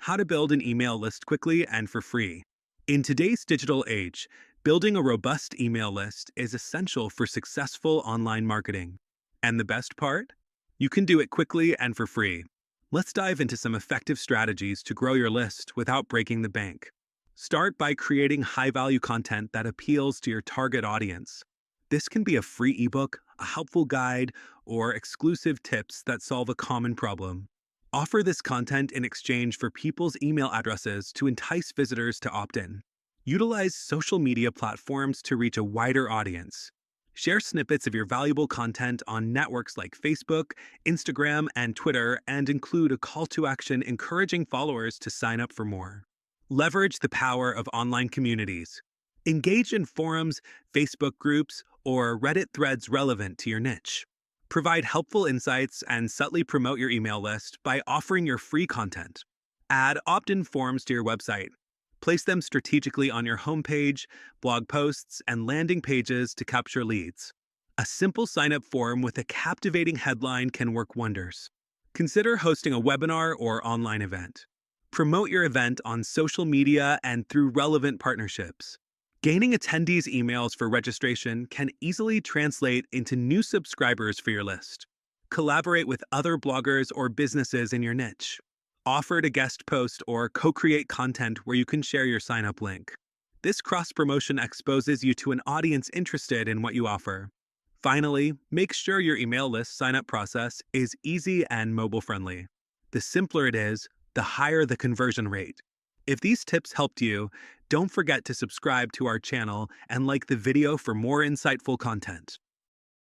how to build an email list quickly and for free. In today's digital age, building a robust email list is essential for successful online marketing. And the best part? You can do it quickly and for free. Let's dive into some effective strategies to grow your list without breaking the bank. Start by creating high value content that appeals to your target audience. This can be a free ebook, a helpful guide, or exclusive tips that solve a common problem. Offer this content in exchange for people's email addresses to entice visitors to opt in. Utilize social media platforms to reach a wider audience. Share snippets of your valuable content on networks like Facebook, Instagram, and Twitter, and include a call to action encouraging followers to sign up for more. Leverage the power of online communities. Engage in forums, Facebook groups, or Reddit threads relevant to your niche. Provide helpful insights and subtly promote your email list by offering your free content. Add opt-in forms to your website. Place them strategically on your homepage, blog posts, and landing pages to capture leads. A simple sign-up form with a captivating headline can work wonders. Consider hosting a webinar or online event. Promote your event on social media and through relevant partnerships. Gaining attendees' emails for registration can easily translate into new subscribers for your list. Collaborate with other bloggers or businesses in your niche. Offer to guest post or co-create content where you can share your sign-up link. This cross-promotion exposes you to an audience interested in what you offer. Finally, make sure your email list sign-up process is easy and mobile-friendly. The simpler it is, the higher the conversion rate. If these tips helped you, don't forget to subscribe to our channel and like the video for more insightful content.